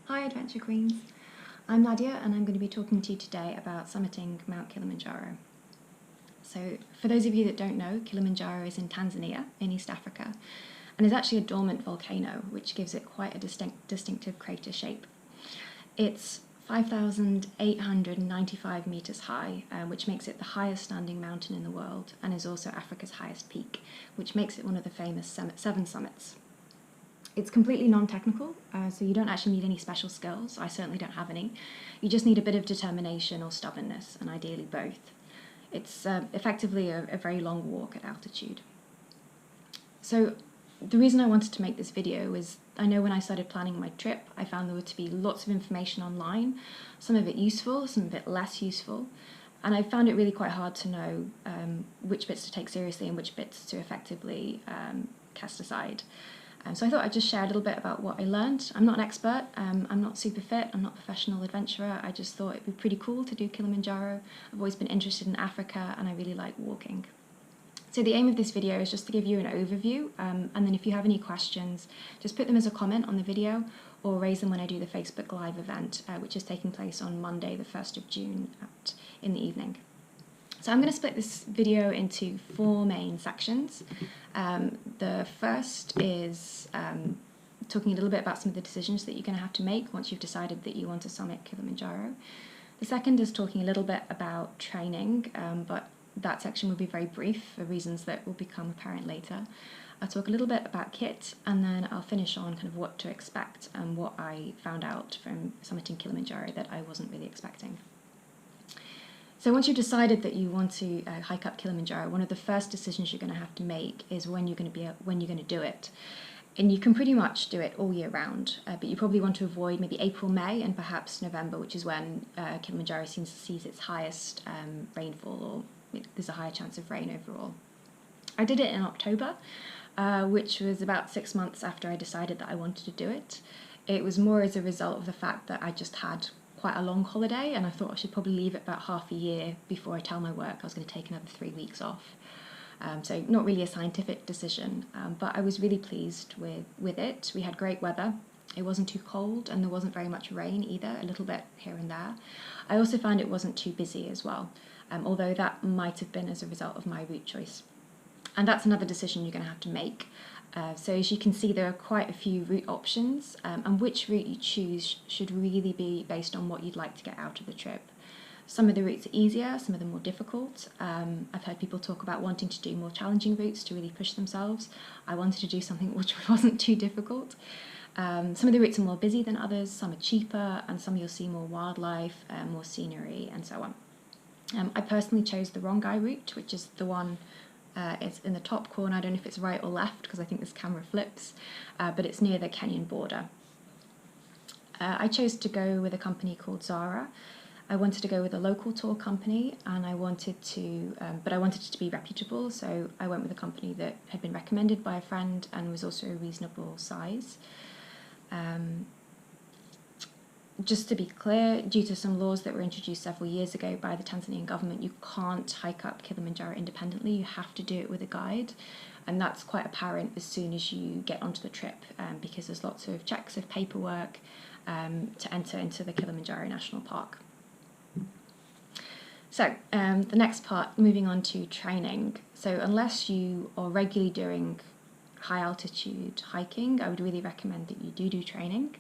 Hi Adventure Queens, I'm Nadia and I'm going to be talking to you today about summiting Mount Kilimanjaro. So for those of you that don't know, Kilimanjaro is in Tanzania, in East Africa, and is actually a dormant volcano, which gives it quite a distinctive crater shape. It's 5,895 metres high, which makes it the highest standing mountain in the world, and is also Africa's highest peak, which makes it one of the famous seven summits. It's completely non-technical, so you don't actually need any special skills. I certainly don't have any. You just need a bit of determination or stubbornness, and ideally both. It's effectively a very long walk at altitude. So the reason I wanted to make this video is I know when I started planning my trip, I found there were to be lots of information online, some of it useful, some of it less useful, and I found it really quite hard to know which bits to take seriously and which bits to effectively cast aside. So I thought I'd just share a little bit about what I learned. I'm not an expert, I'm not super fit, I'm not a professional adventurer. I just thought it'd be pretty cool to do Kilimanjaro. I've always been interested in Africa and I really like walking. So the aim of this video is just to give you an overview, and then if you have any questions, just put them as a comment on the video or raise them when I do the Facebook Live event, which is taking place on Monday, the 1st of June in the evening. So I'm going to split this video into 4 main sections. The first is talking a little bit about some of the decisions that you're going to have to make once you've decided that you want to summit Kilimanjaro. The second is talking a little bit about training, but that section will be very brief for reasons that will become apparent later. I'll talk a little bit about kit, and then I'll finish on kind of what to expect and what I found out from summiting Kilimanjaro that I wasn't really expecting. So once you've decided that you want to hike up Kilimanjaro, one of the first decisions you're going to have to make is when you're going to do it. And you can pretty much do it all year round, but you probably want to avoid maybe April, May, and perhaps November, which is when Kilimanjaro sees its highest rainfall, or there's a higher chance of rain overall. I did it in October, which was about 6 months after I decided that I wanted to do it. It was more as a result of the fact that I just had quite a long holiday, and I thought I should probably leave it about half a year before I tell my work I was going to take another 3 weeks off. So not really a scientific decision, but I was really pleased with it. We had great weather. It wasn't too cold and there wasn't very much rain either, a little bit here and there. I also found it wasn't too busy as well, although that might have been as a result of my route choice. And that's another decision you're going to have to make. So as you can see, there are quite a few route options, and which route you choose should really be based on what you'd like to get out of the trip. Some of the routes are easier, some of them more difficult. I've heard people talk about wanting to do more challenging routes to really push themselves. I wanted to do something which wasn't too difficult. Some of the routes are more busy than others, some are cheaper, and some you'll see more wildlife, more scenery, and so on. I personally chose the Rongai route, which is the one it's in the top corner. I don't know if it's right or left because I think this camera flips, but it's near the Kenyan border. I chose to go with a company called Zara. I wanted to go with a local tour company, and I wanted to, but I wanted it to be reputable, so I went with a company that had been recommended by a friend and was also a reasonable size. Just to be clear, due to some laws that were introduced several years ago by the Tanzanian government, you can't hike up Kilimanjaro independently. You have to do it with a guide, and that's quite apparent as soon as you get onto the trip, because there's lots of checks of paperwork to enter into the Kilimanjaro National Park. So the next part, moving on to training. So unless you are regularly doing high altitude hiking, I would really recommend that you do training.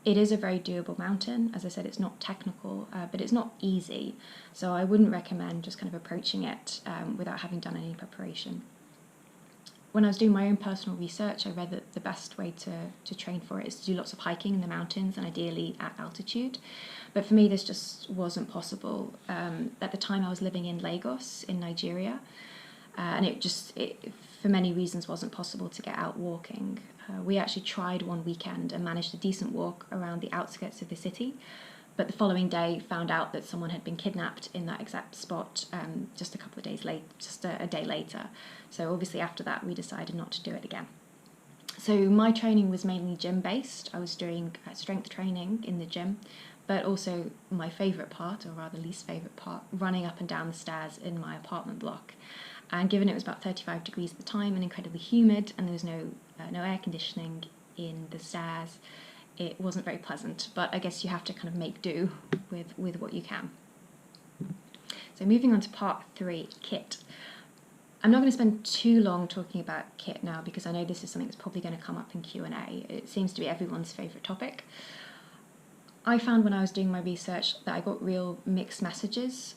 It is a very doable mountain. As I said, it's not technical, but it's not easy. So I wouldn't recommend just kind of approaching it without having done any preparation. When I was doing my own personal research, I read that the best way to train for it is to do lots of hiking in the mountains and ideally at altitude. But for me, this just wasn't possible. At the time, I was living in Lagos in Nigeria, and it for many reasons wasn't possible to get out walking. We actually tried one weekend and managed a decent walk around the outskirts of the city, but the following day found out that someone had been kidnapped in that exact spot just a couple of days late, just a day later. So obviously after that we decided not to do it again. So my training was mainly gym-based. I was doing strength training in the gym, but also my favourite part, or rather least favourite part, running up and down the stairs in my apartment block. And given it was about 35 degrees at the time and incredibly humid, and there was no air conditioning in the stairs, it wasn't very pleasant, but I guess you have to kind of make do with what you can. So moving on to part 3, kit. I'm not going to spend too long talking about kit now because I know this is something that's probably going to come up in Q&A. It seems to be everyone's favourite topic. I found when I was doing my research that I got real mixed messages,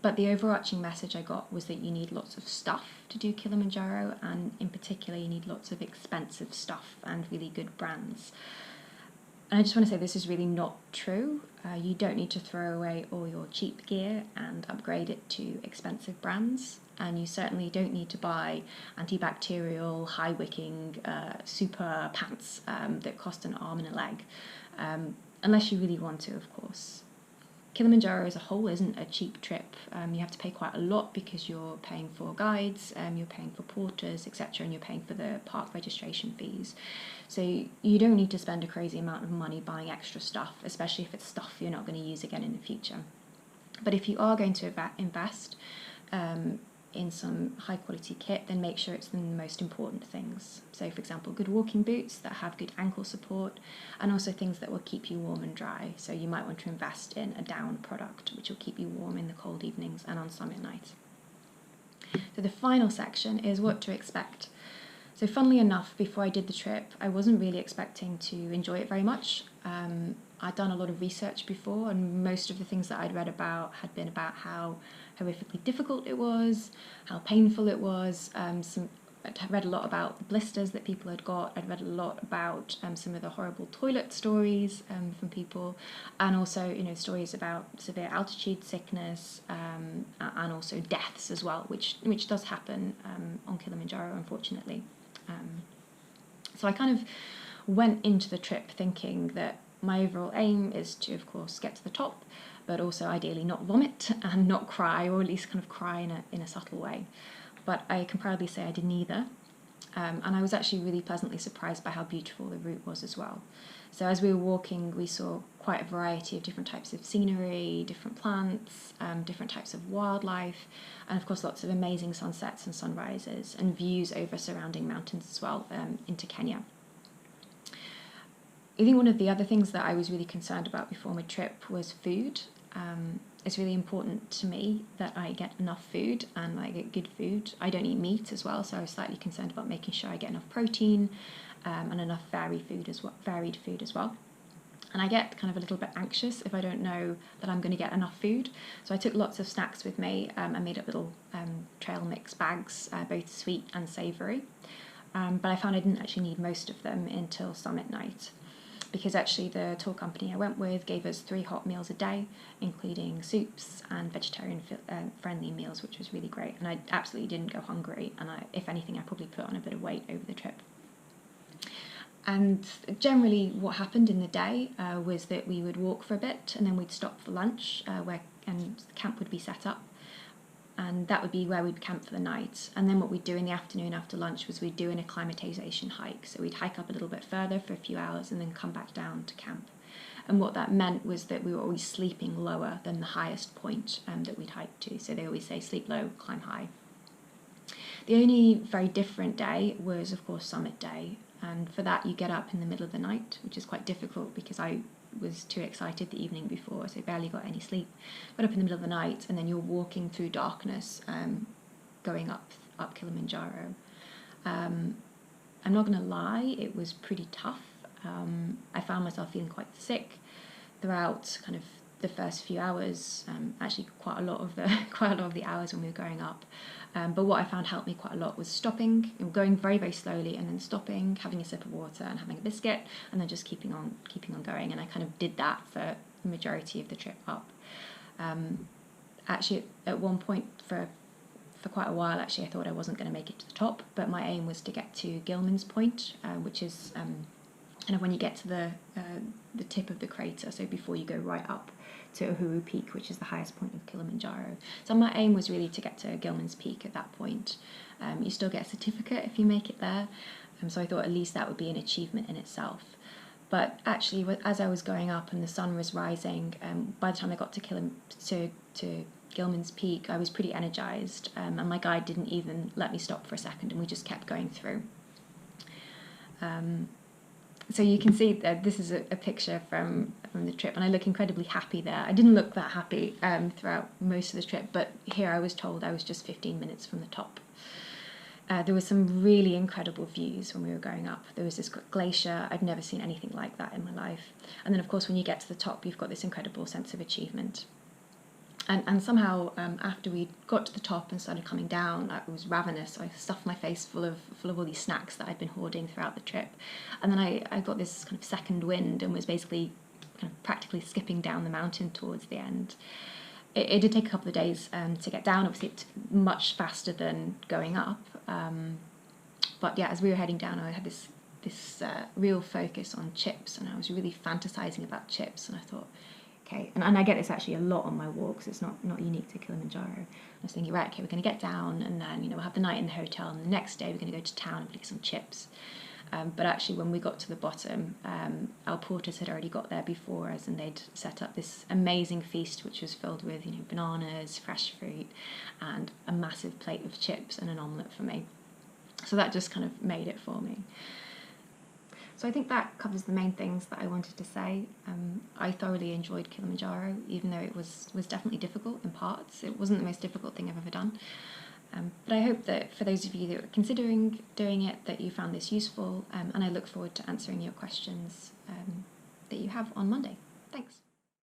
but the overarching message I got was that you need lots of stuff to do Kilimanjaro, and in particular you need lots of expensive stuff and really good brands. And I just want to say this is really not true. You don't need to throw away all your cheap gear and upgrade it to expensive brands. And you certainly don't need to buy antibacterial, high-wicking, super pants that cost an arm and a leg, unless you really want to, of course. Kilimanjaro as a whole isn't a cheap trip. You have to pay quite a lot because you're paying for guides, you're paying for porters, etc., and you're paying for the park registration fees. So you don't need to spend a crazy amount of money buying extra stuff, especially if it's stuff you're not going to use again in the future. But if you are going to invest in some high quality kit, then make sure it's the most important things. So for example, good walking boots that have good ankle support, and also things that will keep you warm and dry. So you might want to invest in a down product which will keep you warm in the cold evenings and on summit night. So the final section is what to expect. So funnily enough, before I did the trip, I wasn't really expecting to enjoy it very much. I'd done a lot of research before, and most of the things that I'd read about had been about how horrifically difficult it was, how painful it was. I'd read a lot about the blisters that people had got. I'd read a lot about some of the horrible toilet stories from people, and also stories about severe altitude sickness and also deaths as well, which does happen on Kilimanjaro, unfortunately. So I kind of went into the trip thinking that my overall aim is to, of course, get to the top, but also ideally not vomit and not cry, or at least kind of cry in a subtle way. But I can proudly say I did neither. And I was actually really pleasantly surprised by how beautiful the route was as well. So as we were walking, we saw quite a variety of different types of scenery, different plants, different types of wildlife, and of course lots of amazing sunsets and sunrises and views over surrounding mountains as well into Kenya. I think one of the other things that I was really concerned about before my trip was food. It's really important to me that I get enough food and I get good food. I don't eat meat as well, so I was slightly concerned about making sure I get enough protein and enough varied food as well. And I get kind of a little bit anxious if I don't know that I'm going to get enough food. So I took lots of snacks with me. I made up little trail mix bags, both sweet and savoury. But I found I didn't actually need most of them until summit night, because actually the tour company I went with gave us 3 hot meals a day, including soups and vegetarian friendly meals, which was really great. And I absolutely didn't go hungry, and if anything, I probably put on a bit of weight over the trip. And generally what happened in the day was that we would walk for a bit and then we'd stop for lunch and the camp would be set up, and that would be where we'd camp for the night. And then what we'd do in the afternoon after lunch was we'd do an acclimatization hike. So we'd hike up a little bit further for a few hours and then come back down to camp. And what that meant was that we were always sleeping lower than the highest point that we'd hike to. So they always say sleep low, climb high. The only very different day was, of course, summit day. And for that, you get up in the middle of the night, which is quite difficult because I was too excited the evening before, so barely got any sleep. Got up in the middle of the night, and then you're walking through darkness, going up Kilimanjaro. I'm not going to lie, it was pretty tough. I found myself feeling quite sick throughout kind of the first few hours, actually quite a lot of the hours when we were going up. But what I found helped me quite a lot was stopping, going very, very slowly, and then stopping, having a sip of water and having a biscuit, and then just keeping on going. And I kind of did that for the majority of the trip up. Actually, at one point for quite a while, actually, I thought I wasn't going to make it to the top, but my aim was to get to Gilman's Point, which is kind of when you get to the tip of the crater, so before you go right up to Uhuru Peak, which is the highest point of Kilimanjaro. So my aim was really to get to Gilman's Peak at that point. You still get a certificate if you make it there, so I thought at least that would be an achievement in itself. But actually, as I was going up and the sun was rising, by the time I got to Gilman's Peak, I was pretty energized, and my guide didn't even let me stop for a second, and we just kept going through. So you can see that this is a picture from the trip, and I look incredibly happy there. I didn't look that happy throughout most of the trip, but here I was told I was just 15 minutes from the top. There were some really incredible views when we were going up. There was this glacier. I'd never seen anything like that in my life. And then, of course, when you get to the top, you've got this incredible sense of achievement. And somehow, after we got to the top and started coming down, I was ravenous. So I stuffed my face full of all these snacks that I'd been hoarding throughout the trip. And then I got this kind of second wind and was basically kind of practically skipping down the mountain towards the end. It did take a couple of days to get down. Obviously, it's much faster than going up. But yeah, as we were heading down, I had this real focus on chips, and I was really fantasizing about chips. And I thought, okay, and I get this actually a lot on my walks. It's not unique to Kilimanjaro. I was thinking, right, okay, we're going to get down, and then we'll have the night in the hotel, and the next day we're going to go to town and pick some chips. But actually, when we got to the bottom, our porters had already got there before us, and they'd set up this amazing feast, which was filled with bananas, fresh fruit, and a massive plate of chips and an omelette for me. So that just kind of made it for me. So I think that covers the main things that I wanted to say. I thoroughly enjoyed Kilimanjaro, even though it was definitely difficult in parts. It wasn't the most difficult thing I've ever done. But I hope that for those of you that are considering doing it, that you found this useful, and I look forward to answering your questions that you have on Monday. Thanks.